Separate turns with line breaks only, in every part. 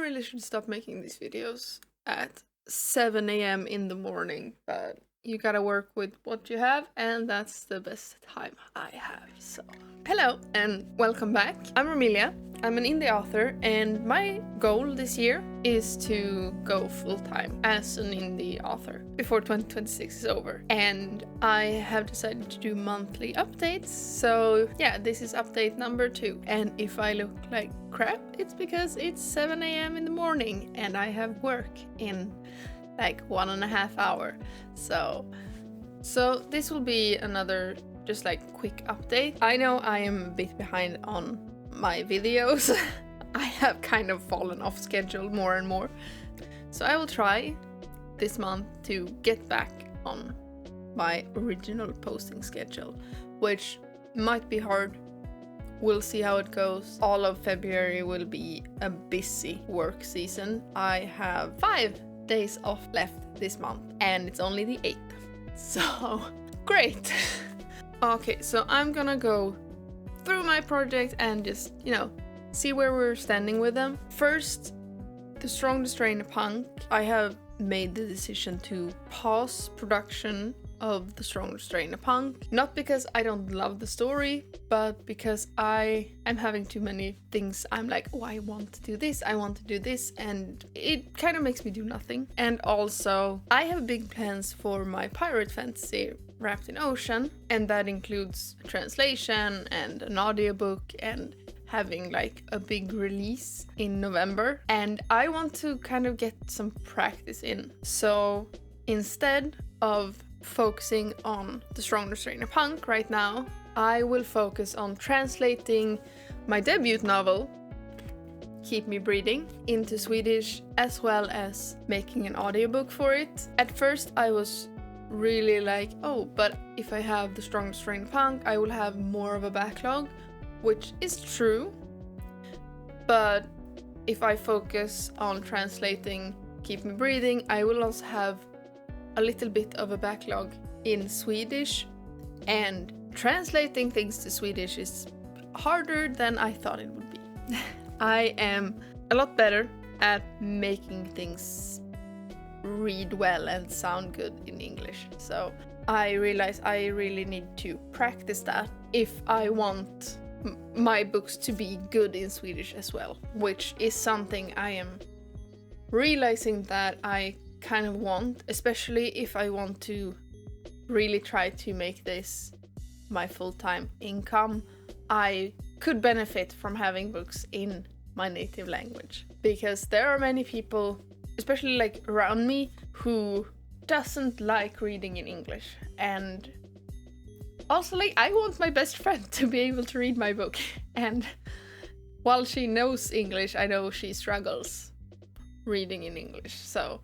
really should stop making these videos at 7 a.m. in the morning, but you gotta work with what you have, and that's the best time I have. So, hello and welcome back. I'm Amelia. I'm an indie author, and my goal this year is to go full-time as an indie author before 2026 is over. And I have decided to do monthly updates. So yeah, this is update number 2. And if I look like crap, it's because it's 7 a.m. in the morning and I have work in like 1.5 hours. So this will be another just like quick update. I know I am a bit behind on my videos. I have kind of fallen off schedule more and more. So I will try this month to get back on my original posting schedule, which might be hard. We'll see how it goes. All of February will be a busy work season. I have 5 days off left this month and it's only the 8th. So great. Okay, so I'm gonna go through my project and just, see where we're standing with them. First, The Strongest Strain Punk. I have made the decision to pause production of The Strongest Strain Punk. Not because I don't love the story, but because I am having too many things. I'm like, oh, I want to do this, I want to do this, and it kind of makes me do nothing. And also, I have big plans for my pirate fantasy Wrapped in Ocean, and that includes translation and an audiobook and having like a big release in November, and I want to kind of get some practice in. So instead of focusing on The Strongest Strain Punk right now, I will focus on translating my debut novel, Keep Me Breathing, into Swedish, as well as making an audiobook for it. At first I was really like, oh, but if I have The Strongest Strain Punk, I will have more of a backlog, which is true. But if I focus on translating Keep Me Breathing, I will also have a little bit of a backlog in Swedish, and translating things to Swedish is harder than I thought it would be. I am a lot better at making things read well and sound good in English. So I realize I really need to practice that if I want my books to be good in Swedish as well, which is something I am realizing that I kind of want, especially if I want to really try to make this my full-time income. I could benefit from having books in my native language, because there are many people, especially like around me, who doesn't like reading in English. And also, like, I want my best friend to be able to read my book, and while she knows English, I know she struggles reading in English. So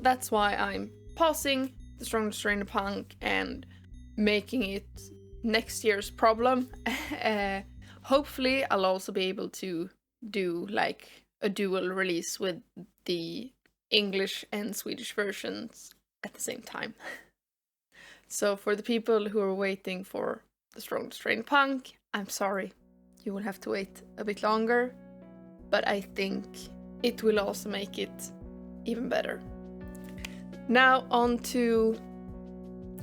that's why I'm pausing The Strongest Strain Punk and making it next year's problem. Hopefully I'll also be able to do like a dual release with the English and Swedish versions at the same time. So for the people who are waiting for The Strongest Strain Punk, I'm sorry, you will have to wait a bit longer, but I think it will also make it even better. Now on to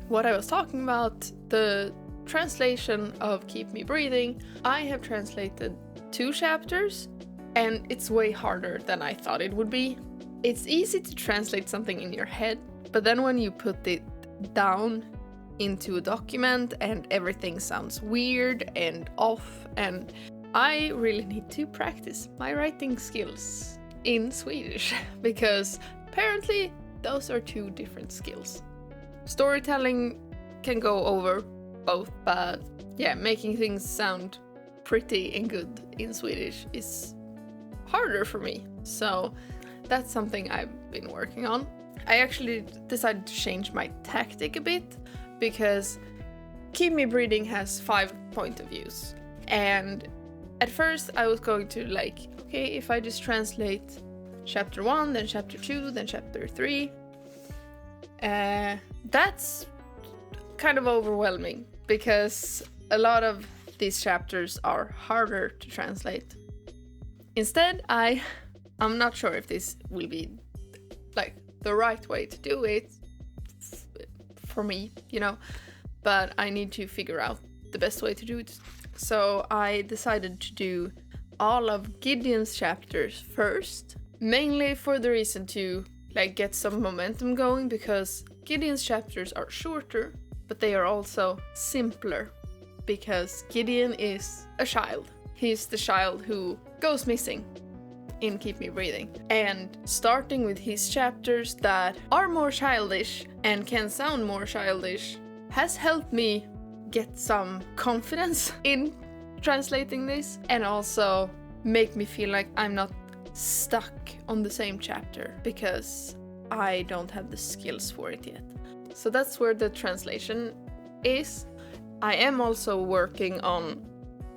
what I was talking about, the translation of Keep Me Breathing. I have translated 2 chapters, and it's way harder than I thought it would be. It's easy to translate something in your head, but then when you put it down into a document and everything sounds weird and off, and I really need to practice my writing skills in Swedish, because apparently those are 2 different skills. Storytelling can go over both, but yeah, making things sound pretty and good in Swedish is harder for me. So that's something I've been working on. I actually decided to change my tactic a bit, because Keep Me Breathing has 5 point of views. And at first I was going to like, okay, if I just translate chapter 1, then chapter 2, then chapter 3, that's kind of overwhelming, because a lot of these chapters are harder to translate. Instead, I I'm not sure if this will be like the right way to do it for me, you know, but I need to figure out the best way to do it. So I decided to do all of Gideon's chapters first, mainly for the reason to like get some momentum going, because Gideon's chapters are shorter, but they are also simpler, because Gideon is a child. He's the child who goes missing in Keep Me Breathing. And starting with his chapters that are more childish and can sound more childish has helped me get some confidence in translating this, and also make me feel like I'm not stuck on the same chapter because I don't have the skills for it yet. So that's where the translation is. I am also working on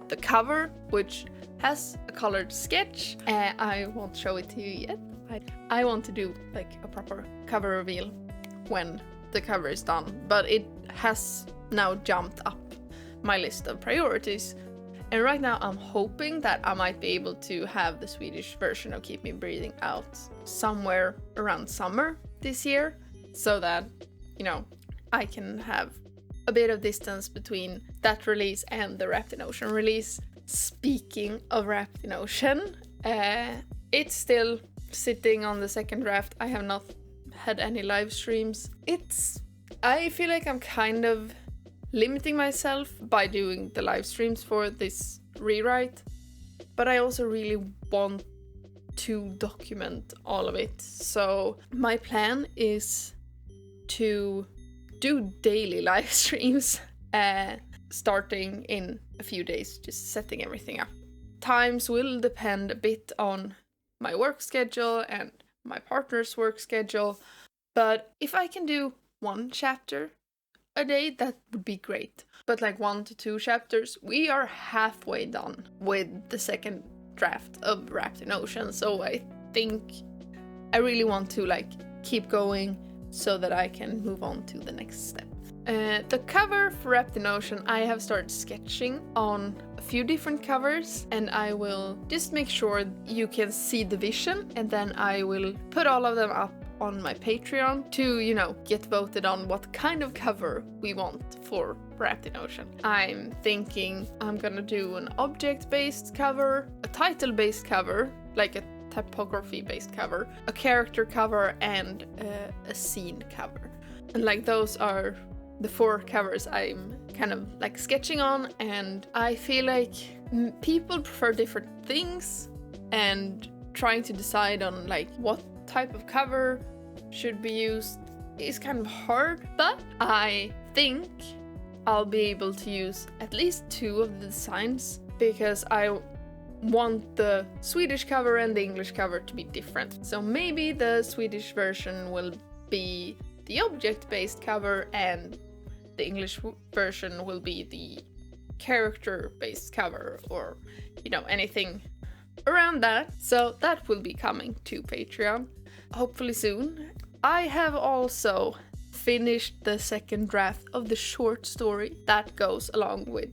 the cover, which has a colored sketch. I won't show it to you yet. I want to do like a proper cover reveal when the cover is done, but it has now jumped up my list of priorities. And right now I'm hoping that I might be able to have the Swedish version of Keep Me Breathing out somewhere around summer this year, so that, you know, I can have a bit of distance between that release and the Wrapped in Ocean release. Speaking of Wrapped in Ocean, it's still sitting on the second draft. I have not had any live streams. I feel like I'm kind of limiting myself by doing the live streams for this rewrite, but I also really want to document all of it. So my plan is to do daily live streams, starting in a few days, just setting everything up. Times will depend a bit on my work schedule and my partner's work schedule, but if I can do one chapter a day, that would be great. But like 1 to 2 chapters, we are halfway done with the second draft of Wrapped in Ocean, so I think I really want to like keep going so that I can move on to the next step. The cover for Wrapped in Ocean, I have started sketching on a few different covers, and I will just make sure you can see the vision, and then I will put all of them up on my Patreon to, you know, get voted on what kind of cover we want for Wrapped in Ocean. I'm thinking I'm gonna do an object-based cover, a title-based cover, like a typography-based cover, a character cover, and a scene cover. And like those are the 4 covers I'm kind of like sketching on, and I feel like people prefer different things, and trying to decide on like what type of cover should be used is kind of hard, but I think I'll be able to use at least 2 of the designs, because I want the Swedish cover and the English cover to be different. So maybe the Swedish version will be the object-based cover and the English version will be the character-based cover, or, you know, anything around that. So that will be coming to Patreon hopefully soon. I have also finished the second draft of the short story that goes along with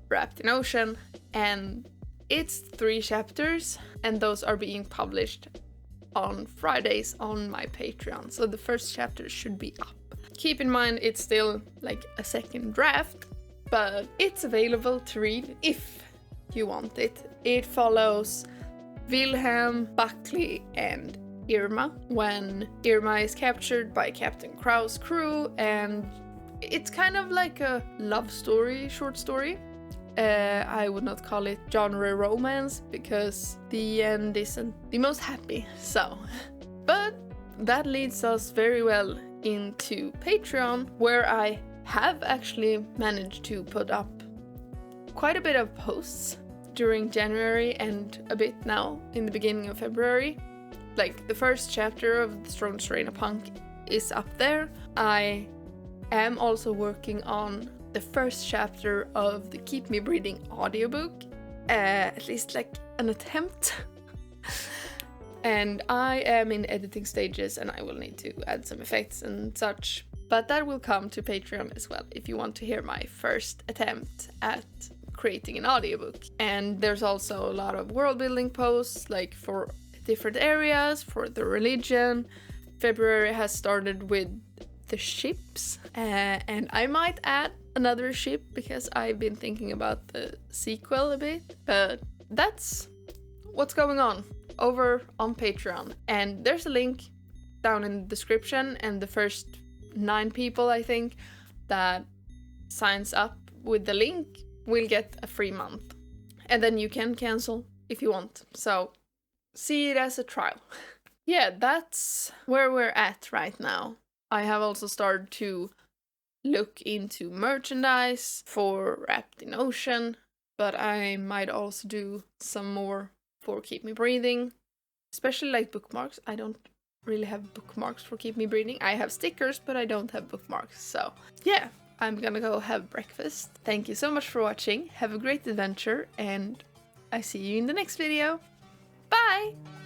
Wrapped in Ocean, and it's 3 chapters, and those are being published on Fridays on my Patreon, so the first chapter should be up. Keep in mind it's still like a second draft, but it's available to read if you want it. It follows Wilhelm, Buckley, and Irma when Irma is captured by Captain Krau's crew, and it's kind of like a love story, short story. I would not call it genre romance because the end isn't the most happy, so. But that leads us very well into Patreon, where I have actually managed to put up quite a bit of posts during January and a bit now in the beginning of February. Like the first chapter of The Strong Strain of Punk is up there. I am also working on the first chapter of the Keep Me Breathing audiobook, at least like an attempt. And I am in editing stages, and I will need to add some effects and such, but that will come to Patreon as well if you want to hear my first attempt at creating an audiobook. And there's also a lot of world building posts, like for different areas for the religion. February has started with the ships, and I might add another ship because I've been thinking about the sequel a bit. But that's what's going on over on Patreon, and there's a link down in the description, and the first 9 people, I think, that signs up with the link will get a free month, and then you can cancel if you want. So see it as a trial. Yeah, that's where we're at right now. I have also started to look into merchandise for Wrapped in Ocean, but I might also do some more for Keep Me Breathing, especially like bookmarks. I don't really have bookmarks for Keep Me Breathing. I have stickers, but I don't have bookmarks. So yeah, I'm gonna go have breakfast. Thank you so much for watching. Have a great adventure, and I see you in the next video. Bye!